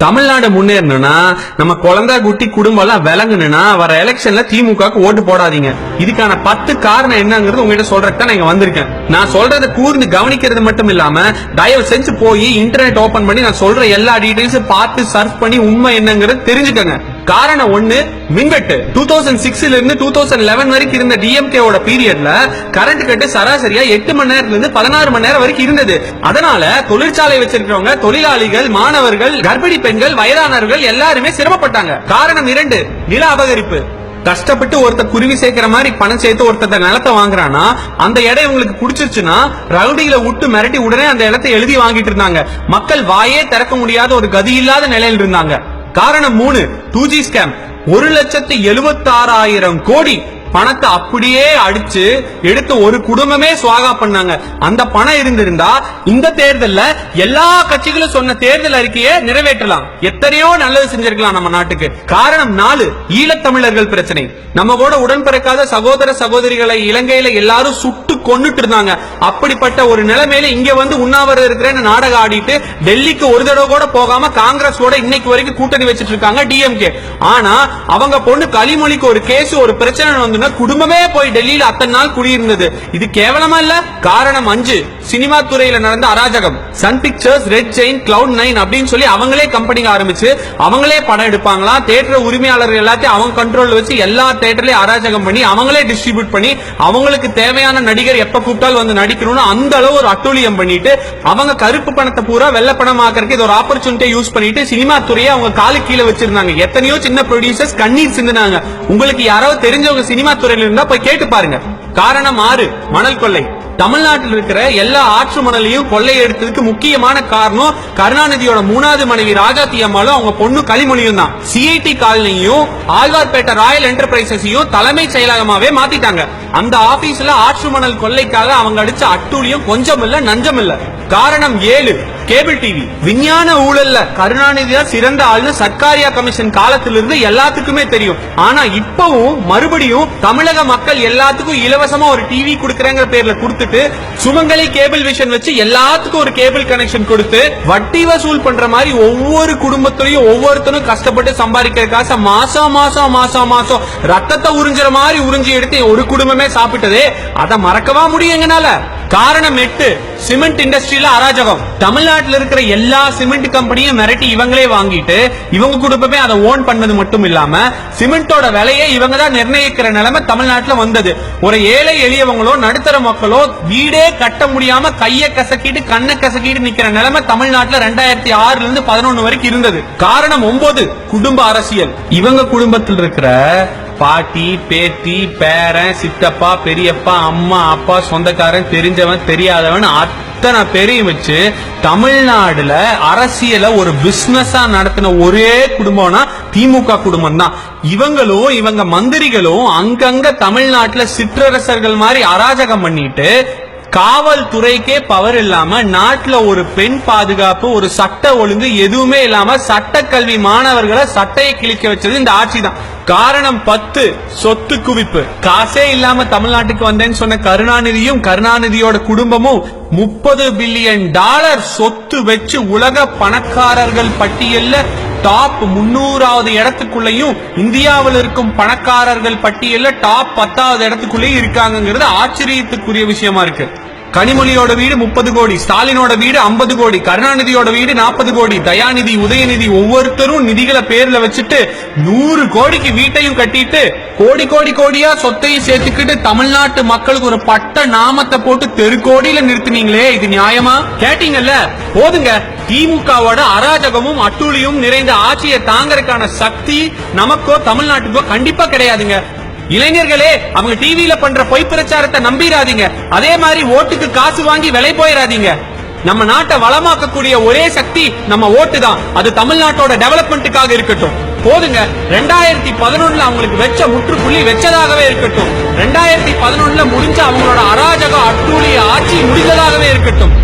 தமிழ்நாடு முன்னேறணும்னா நம்ம குழந்தை குட்டி குடும்பம் எல்லாம் விளங்கணும்னா வர எலெக்ஷன்ல திமுகக்கு ஓட்டு போடாதீங்க. இதுக்கான 10 காரணம் என்னங்கிறது உங்ககிட்ட சொல்றதுக்கு தான் நான் வந்திருக்கேன். நான் சொல்றதை கூர்ந்து கவனிக்கிறது மட்டும் இல்லாம தயவு செஞ்சு போய் இன்டர்நெட் ஓபன் பண்ணி நான் சொல்ற எல்லா டீடைல்ஸும் பார்த்து சர்ச் பண்ணி உண்மை என்னங்கிறது தெரிஞ்சுக்கங்க. காரணம் 1, மின்வெட்டு. 2006 இருந்து 2011 வரைக்கும் இருந்த டிஎம்கேவோட பீரியட்ல கரண்ட் கட்டு சராசரியா 8 மணி நேரத்துல இருந்து 16 மணி நேரம் வரைக்கும் இருந்தது. அதனால தொழிற்சாலை வச்சிருக்கிறவங்க, தொழிலாளிகள், மாணவர்கள், கர்ப்பிணி பெண்கள், வயதானவர்கள் எல்லாருமே சிரமப்பட்டாங்க. காரணம் 2, நில அபகரிப்பு. கஷ்டப்பட்டு ஒருத்தர் குருவி சேர்க்கிற மாதிரி பணம் சேர்த்து ஒருத்தர் நிலத்தை வாங்குறானா அந்த இடம் உங்களுக்கு பிடிச்சிருச்சுன்னா ரவுடிகளை விட்டு மிரட்டி உடனே அந்த இடத்தை எழுதி வாங்கிட்டு இருந்தாங்க. மக்கள் வாயே திறக்க முடியாத ஒரு கதி இல்லாத நிலையில் இருந்தாங்க. காரணம் 3, 2G ஸ்கேம். 1,76,000 கோடி பணத்தை அப்படியே அடிச்சு எடுத்து ஒரு குடும்பமே சுவாகா பண்ணாங்க. அந்த பணம் இருந்திருந்தா இந்த தேர்தல்ல எல்லா கட்சிகளும் சொன்ன தேர்தல் அறிக்கையை நிறைவேற்றலாம். எத்தனையோ நல்லது செஞ்சிருக்கலாம் நம்ம நாட்டுக்கு. காரணம் 4, ஈழத்தமிழர்கள் பிரச்சனை. நம்ம கூட உடன்பிறக்காத சகோதர சகோதரிகளை இலங்கையில எல்லாரும் சுட்டு கொன்னுட்டு இருந்தாங்க. அப்படிப்பட்ட ஒரு நிலைமையில இங்க வந்து உண்ணாவிரதம் இருக்கிற நாடகம் ஆடிட்டு டெல்லிக்கு ஒரு தடவை கூட போகாம காங்கிரஸ் கூட இன்னைக்கு வரைக்கும் கூட்டணி வச்சிட்டு இருக்காங்க டிஎம்கே. ஆனா அவங்க பொண்ணு கலிமொழிக்கு ஒரு கேஸ், ஒரு பிரச்சனை வந்து குடும்பமே போய் டெல்லியில அத்தனை நாள் குடியிருந்தது. இது கேவலமா இல்ல? காரணம் 5, சினிமா துறையில நடந்த அராஜகம். Sun pictures, red Jain, Cloud9 அப்படின்னு சொல்லி அவங்களே கம்பெனி ஆரம்பிச்சு அவங்களே படம் எடுப்பாங்களா, தியேட்டர் உரிமையாளர்கள் எல்லாத்தையும் அவங்க கண்ட்ரோல் வச்சு எல்லா தியேட்டர்லயும் அராஜகம் பண்ணி அவங்களே டிஸ்ட்ரிபியூட் பண்ணி அவங்களுக்கு தேவையான நடிகர் எப்ப கூப்பிட்டாலும் வந்து நடிக்கணும்னு அந்த அளவு ஒரு அட்டூழியம் பண்ணிட்டு அவங்க கருப்பு பணத்தை பூரா வெள்ளை பணம் ஆக்கிறதுக்கு இது ஒரு ஆப்பர்ச்சுனிட்டியை யூஸ் பண்ணிட்டு சினிமா துறையை அவங்க காலு கீழே வச்சிருந்தாங்க. எத்தனையோ சின்ன ப்ரொடியூசர்ஸ் கண்ணீர் சிந்தினாங்க. உங்களுக்கு யாராவது தெரிஞ்சவங்க சினிமா துறையில இருந்தா போய் கேட்டு பாருங்க. காரணம் 6, மணல் கொள்ளை. தமிழ்நாட்டில் இருக்கிற எல்லா ஆற்று மணலையும் கொள்ளை எடுத்ததுக்கு முக்கியமான காரணம் கருணாநிதியோட 3வது மனைவி ராஜாத்தி அம்மாளும் அவங்க பொண்ணு கலிமொழியும் தான். சிஐடி காலனியும் ஆழ்வார்பேட்டை ராயல் என்டர்பிரைசஸையும் தலைமை செயலகமாவே மாத்திட்டாங்க. அந்த ஆபீஸ்ல ஆற்று மணல் கொள்ளைக்காக அவங்க அடிச்ச அட்டூழியம் கொஞ்சம் இல்ல நஞ்சம் இல்ல. காரணம் 7, கேபிள் டிவி. விஞ்ஞான ஊழல்ல கருணாநிதி தான் சிறந்த ஆள்னு சர்க்காரியா கமிஷன் காலத்திலிருந்து எல்லாத்துக்குமே தெரியும். ஆனா இப்பவும் மறுபடியும் தமிழக மக்கள் எல்லாத்துக்கும் இலவசமா ஒரு டிவி கொடுக்கறங்கிற பேர்ல கொடுத்துட்டு சுமங்கலி கேபிள் விஷன் வச்சு எல்லாத்துக்கும் ஒரு கேபிள் கனெக்ஷன் கொடுத்து வட்டி வசூல் பண்ற மாதிரி ஒவ்வொரு குடும்பத்திலையும் ஒவ்வொருத்தரும் கஷ்டப்பட்டு சம்பாதிக்கிற காசை மாசம் மாசம் மாசம் மாசம் ரத்தத்தை உறிஞ்சுற மாதிரி உறிஞ்சி எடுத்து ஒரு குடும்பமே சாப்பிட்டதே அதை மறக்கவா முடியுங்கனால. காரணம் 8, சிமெண்ட் இண்டஸ்ட்ரியில அராஜகம். தமிழ்நாட்டில் இருக்கிற எல்லா சிமெண்ட் கம்பெனியும் மிரட்டி இவங்களே வாங்கிட்டு இவங்க குடும்பமே அதை ஓன் பண்ணது மட்டும் இல்லாம சிமெண்டோட விலையை இவங்க தான் நிர்ணயிக்கிற நிலைமை தமிழ்நாட்டில் வந்தது. ஒரு ஏழை எளியவங்களோ நடுத்தர மக்களோ வீடே கட்ட முடியாம கைய கசக்கிட்டு கண்ணை கசக்கிட்டு நிக்கிற நிலைமை தமிழ்நாட்டில் 2006 இருந்து 2011 வரைக்கும் இருந்தது. காரணம் 9, குடும்ப அரசியல். இவங்க குடும்பத்தில் இருக்கிற பாட்டி, பேத்தி, பேரன், சித்தப்பா, பெரியப்பா, அம்மா, அப்பா, சொந்தக்காரன், தெரிஞ்சவன், தெரியாதவன் அத்தனை பேரையும் வச்சு தமிழ்நாடுல அரசியல ஒரு பிசினஸா நடத்தின ஒரே குடும்பம்னா திமுக குடும்பம் தான். இவங்களும் இவங்க மந்திரிகளும் அங்கங்க தமிழ்நாட்டுல சிற்றரசர்கள் மாதிரி அராஜகம் பண்ணிட்டு காவல்துறைக்கே பவர் இல்லாம நாட்டுல ஒரு பெண் பாதுகாப்பு, ஒரு சட்ட ஒழுங்கு எதுவுமே இல்லாம சட்டக்கல்வி மாணவர்களை சட்டையை கிழிக்க வச்சது இந்த ஆட்சி தான். காரணம் 10, சொத்து குவிப்பு. காசே இல்லாம தமிழ்நாட்டுக்கு வந்தேன்னு சொன்ன கருணாநிதியும் கருணாநிதியோட குடும்பமும் $30 பில்லியன் சொத்து வச்சு உலக பணக்காரர்கள் பட்டியல்ல டாப் 300வது இடத்துக்குள்ளேயும் இந்தியாவில் இருக்கும் பணக்காரர்கள் பட்டியல்ல டாப் 10வது இடத்துக்குள்ளேயும் இருக்காங்கிறது ஆச்சரியத்துக்குரிய விஷயமா இருக்கு. கனிமொழியோட வீடு 30 கோடி, ஸ்டாலினோட வீடு 50 கோடி, கருணாநிதியோட வீடு 40 கோடி, தயாநிதி, உதயநிதி ஒவ்வொருத்தரும் நிதிகளை பேர்ல வச்சுட்டு 100 கோடிக்கு வீட்டையும் கட்டிட்டு கோடி கோடி கோடியா சொத்தையும் சேர்த்துக்கிட்டு தமிழ்நாட்டு மக்களுக்கு ஒரு பட்ட நாமத்தை போட்டு தெருக்கோடியில நிறுத்தினீங்களே, இது நியாயமா? கேட்டீங்கல்ல, போதுங்க. திமுகவோட அராஜகமும் அட்டூழியும் நிறைந்த ஆட்சியை தாங்கறதுக்கான சக்தி நமக்கோ தமிழ்நாட்டுக்கோ கண்டிப்பா கிடையாதுங்க. இளைஞர்களே, அவங்க டிவியில பண்ற பொய் பிரச்சாரத்தை நம்பிராதீங்க. அதே மாதிரி ஓட்டுக்கு காசு வாங்கி விலை போயிடாதீங்க. நம்ம நாட்டை வளமாக்கக்கூடிய ஒரே சக்தி நம்ம ஓட்டு தான். அது தமிழ்நாட்டோட டெவலப்மெண்ட்டுக்காக இருக்கட்டும். போதுங்க. 2011 அவங்களுக்கு வெச்ச முற்றுப்புள்ளி வெச்சதாகவே இருக்கட்டும். 2011 முடிஞ்ச அவங்களோட அராஜக அட்டூழிய ஆட்சி முடிந்ததாகவே இருக்கட்டும்.